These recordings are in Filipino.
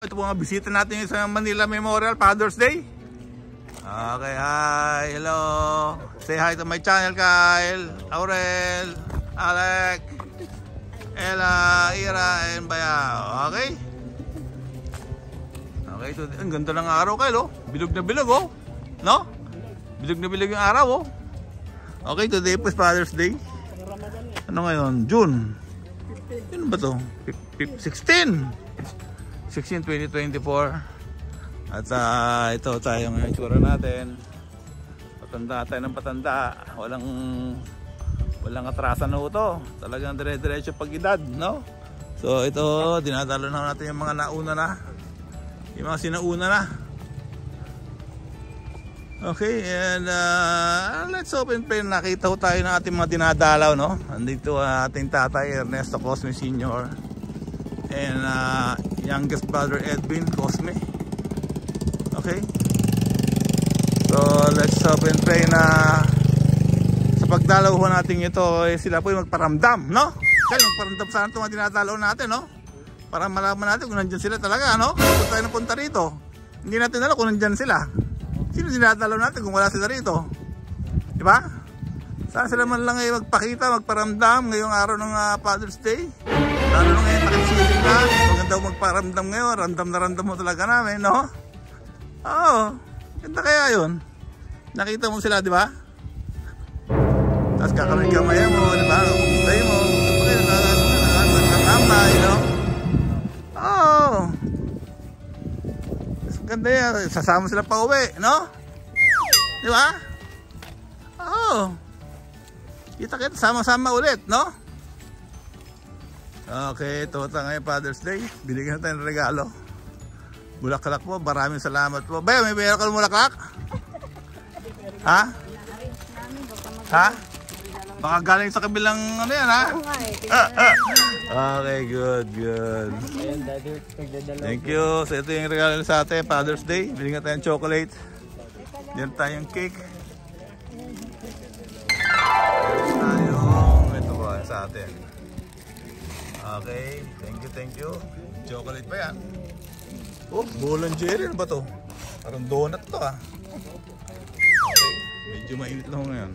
ito po mga bisita natin sa Manila Memorial Father's Day. Okay, hi, hello. Say hi to my channel, Kyle, Aurel, Alec, Ella, Ira, and Bayaw. Okay? Okay, so ang ganda ng araw, Kyle, oh. Bilog na bilog, oh. No? Bilog na bilog yung araw, oh. Okay, today po is Father's Day. Ano ngayon? June. Ano ba to? 16, 2024. At ito tayo ngayon tsura natin. Patanda tayo ng patanda. Walang atrasan na ito. Talagang dire-diretso pag-edad, no? So ito, dinadalo na natin yung mga nauna na. Yung mga sinauna na. Okay, and let's open pray. Nakita ko tayo ng ating mga dinadalaw, no? Andito ating tatay Ernesto Cosme Sr. and youngest brother Edwin Cosme. Okay, so let's hope and pray na sa pagdalaw natin ito sila po yung magparamdam, no? Kaya magparamdam sana itong mga dinadalaw natin, no? Para malaman natin kung nandyan sila talaga, no? Kung tayo napunta rito, hindi natin alam kung nandyan sila. Sino dinadalaw natin kung wala sila rito? Diba? Sana sila man lang magpakita, magparamdam ngayong araw ng Father's Day. Lalo na ngayon nakisiling na, maganda magparamdam ngayon, randam na randam mo talaga namin, no? Oo, ganda kaya yun. Nakita mo sila, di ba? Tapos kakamay-kamay mo, di ba? Kumustahin mo. Nakatambay, no? Oo. Ganda yan. Sasama sila pa uwi, no? Di ba? Oo. Kita-kita, sama-sama ulit, no? Okay, ito ngayon Father's Day. Binigyan na tayo ng regalo. Bulaklak po, maraming salamat po. Bayo, may meron ka ng bulaklak? Ha? Ha? Baka galing sa kabilang ano yan, ha? Okay, good. Thank you. So ito yung regalo sa atin, Father's Day. Binigyan tayong chocolate. Diyan tayong cake. Diyan tayong ito po sa atin. Okay, thank you. Chocolate pa yan. Oh, Bolan Jerry, ano ba to? Parang donut to, ah. Okay, medyo mainit lang ngayon.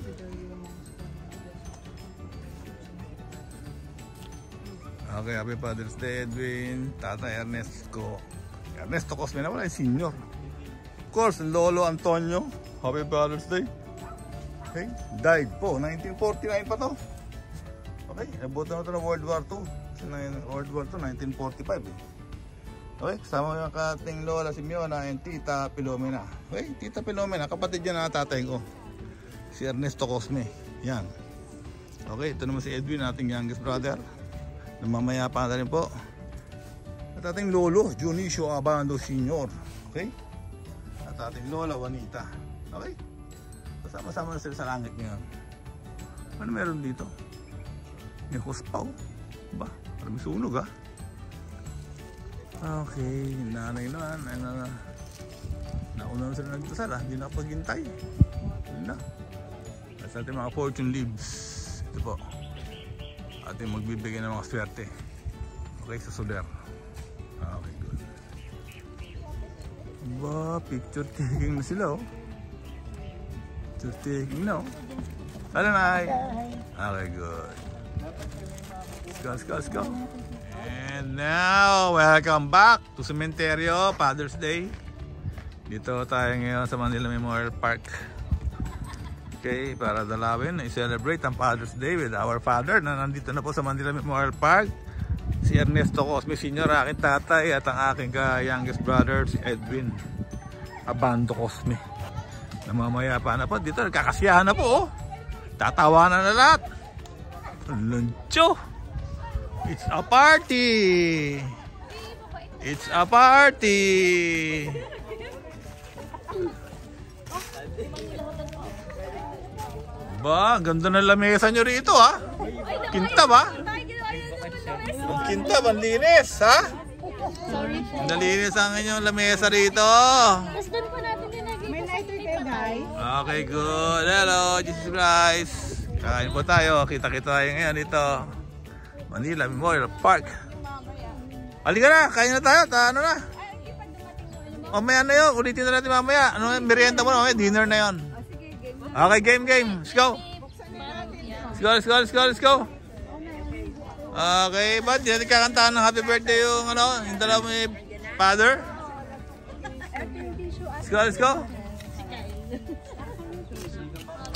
Okay, happy Father's Day, Edwin, Tata Ernesto Cosme na wala yung senior. Of course, Lolo Antonio, happy Father's Day. Okay, died po, 1949 pa to. Okay, nabutan na ito ng World War II. World War II, 1945 eh. Okay, kasama yung ating Lola Simeona and Tita Pilomena. Okay, Tita Pilomena, kapatid yan na tatay ko. Si Ernesto Cosme. Yan. Okay, ito naman si Edwin, ating youngest brother. Namamaya pa na rin po. At ating Lolo, Junicio Abando Sr. Okay? At ating Lola, Juanita. Okay? Kasama-sama na sila sa langit ngayon. Ano meron dito? May hospaw. Ba? Parang may sunog, ha? Okay, nanay naman, nauna na sila nagdasal, hindi nakapaghintay. Yun na. At ating mga fortune leaves. Ito po. Ating magbibigay ng mga swerte. Okay, sa soler. Okay, good. Ba, picture taking na sila, oh. Picture taking na, oh. Hello, Nay. Okay, good. Let's go. And now, welcome back to Cementerio, Father's Day. Dito tayo ngayon sa Manila Memorial Park. Okay, para dalawin, i-celebrate ang Father's Day with our father na nandito na po sa Manila Memorial Park. Si Ernesto Cosme Sr., aking tatay, at ang aking youngest brother, si Edwin Abando Cosme. Namamaya pa na po, dito nagkakasiyahan na po, oh. Tatawanan na lahat. Luncho! It's a party! It's a party! Ba, ganda ng lamesa nyo rito, ha? Kintab, ha? Ang kintab, ang linis, ha? Nalinis ang inyong lamesa rito. Okay, good. Hello, Jesus Christ. Kain po tayo. Kita-kita tayo ngayon dito. Manila Memorial Park. Halika na, kain na tayo. Ano na? mamaya na yun. Ulitin na natin mamaya. Ano, merienda mo na mamaya. Dinner na yun. Okay, game. Let's go. Let's go. Okay, ba't di natin kakantahan ng happy birthday yung ano, yung dalawa mo ni father? Let's go.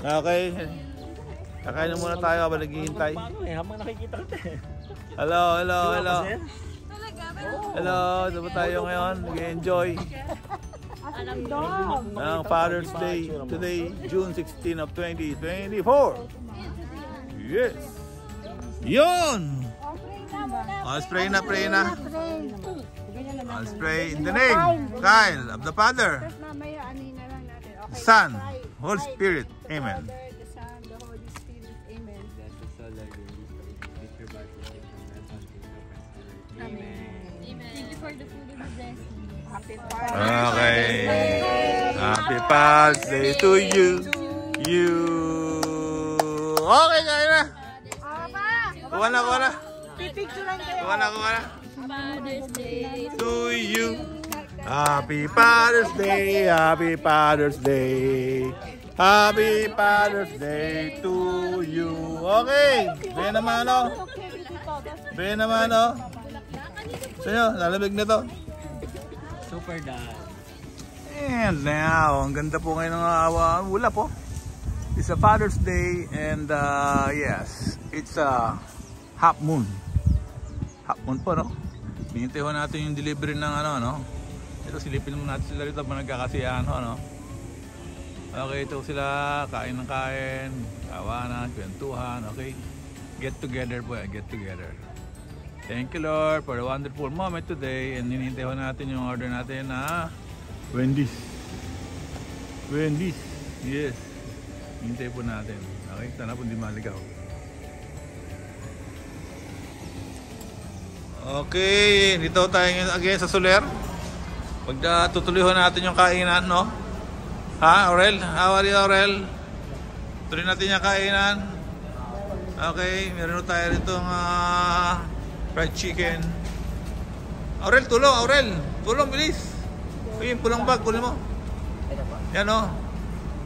Okay. Kakain na muna tayo habang naghihintay. Habang nakikita kita. Hello. Ito ba tayo ngayon? Nag-enjoy ng Father's Day today, June 16 of 2024. Yes. Yun! Spray na. Spray in the name, Kyle, of the Father, Son, Holy Spirit. Amen. Okay. Happy Father's Day to you. Okay, kaya na. Kuha na. Pipicturean kayo. Kuha na. Father's Day To you. Happy Father's Day. Happy Father's Day. Happy Father's Day to you. Okay. Be naman, oh. Sa'yo, lalamig na to. Super dad. And now, ang ganda po ngayon ng ulap po. It's a Father's Day and yes, it's a half moon. Half moon po, no? Hinintay ho natin yung delivery ng ano. Ito, silipin mo natin sila rito pa nagkakasiyahan ho, no? Okay, ito sila, kain ng kain, kawanan, kwentuhan, okay? Get together po, get together. Thank you Lord for the wonderful moment today. And hinihintay ho natin yung order natin na Wendy's. Yes. Hintay po natin. Okay, sana po hindi maligaw. Okay, dito tayo again sa Soler. Pag tutuloy ho natin yung kainan, no? Ha, Aurel? How are you, Aurel? Tuloy natin yung kainan. Okay, meron tayo rito fried chicken. Aurel, tulong, bilis. Uy, yung pulang bag, kunin mo. Yan, o.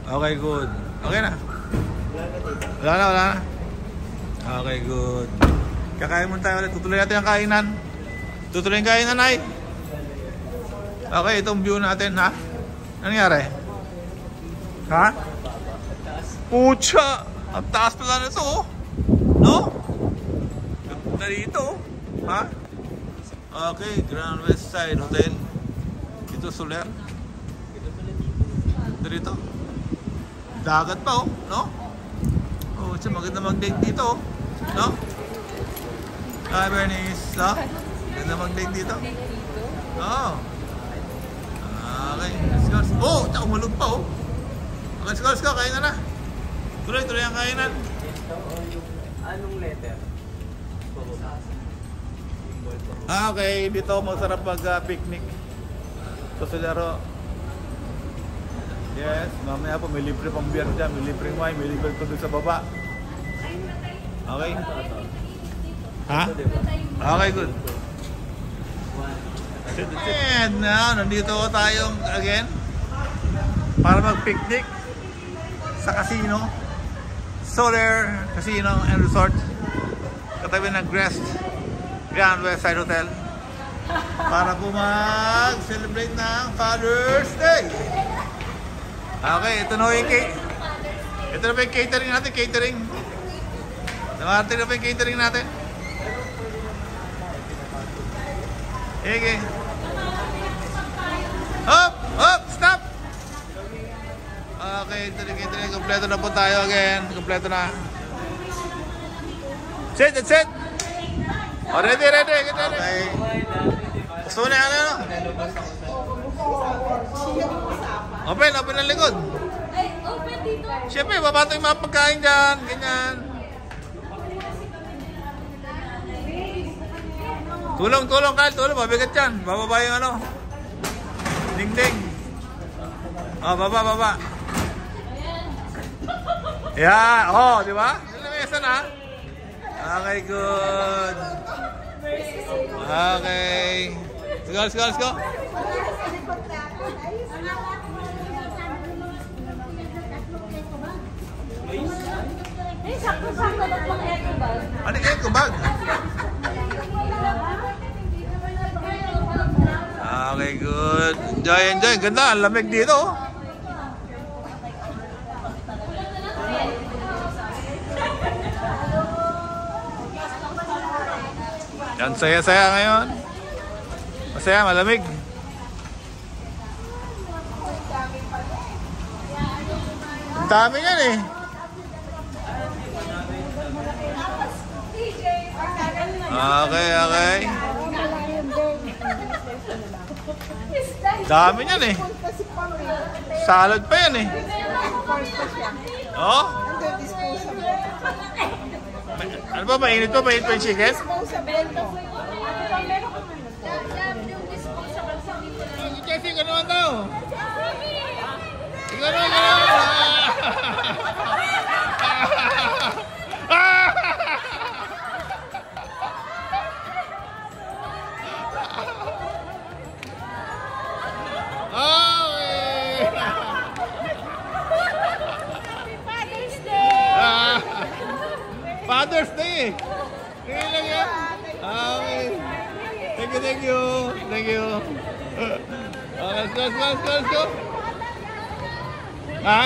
Okay, good. Okay na. Wala na. Okay, good. Kakain muna tayo ulit. Tutuloy natin ang kainan. Tutuloy yung kainan, ay. Okay, itong view natin, ha? Ano nangyari? Ha? Pucha! Ang taas pala na ito, oh. No? Ganda dito, ha? Okay, Grand West Side Hotel. Ito Soler. Ito dito. Dagat pa, oh, no? Oh, siya maganda mag-date dito, oh. No? Hi, Bernice, no? Maganda mag-date dito. Oh. Okay, let's go. Oh, tsaka umalog pa, oh. Let's go, kain na. Tuloy ang kainan. Anong letter? Okay, dito masarap mag-picnic. So sila yes, mamaya po may libre pang beer dyan, may libreng wine, may libreng tubig sa baba. Okay? Ha? Okay, good. And now, nandito tayong again para mag-picnic sa casino, Soler Casino and Resort, katabi ng Grand West Side Hotel, para po mag-celebrate ng Father's Day. Okay, ito na yung ito na pa yung catering natin, Namarating na pa yung catering natin. Okay. Hop, stop! Okay, ito na yung catering. Kompleto na po tayo again. Kompleto na. Sit! Oh, ready. Okay. Gusto mo na yan, ano? Open ang likod. Ay, open dito. Siyempre, babato yung mga pagkain dyan. Ganyan. Tulong, Kyle. Tulong, mabigat yan. Bababa yung ano. Ding. Oh, baba. Yeah, oh, di ba? Lamesa na. Okay, good. Okay. Let's go. Eh, sakto-sakto na pang eco bag. Ano yung eco bag? Okay, good. Enjoy, enjoy. Ganda, ang lamig dito. Yan, saya-saya ngayon. Masaya, malamig. Ang dami yan eh. Okay, okay. Dami yan eh. Salad pa yan eh. Oh? Ano ba, mainit pa? Mainit pa yung chicken? Kasi ka naman daw. Ikaw naman, ikaw naman. Father's Day! Kaya lang yan. Okay. Thank you, thank you. Thank you. Let's go, let's go, let's go, let's go. Ha?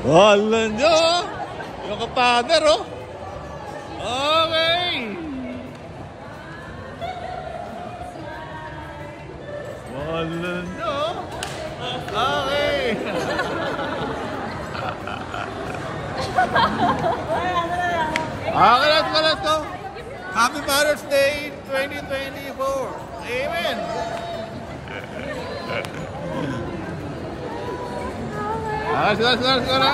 Wala nyo. Yung kapader, oh. Okay. Wala nyo. Okay. Okay, let's go, let's go. Happy Father's Day 2024. Amen. Let's go, let's go, let's go na.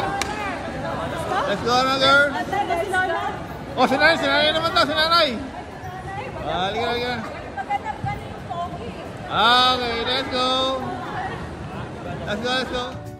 Let's go na, girl. Oh, sinanay naman daw, sinanay. Halika, halika. Okay, let's go. Let's go, let's go.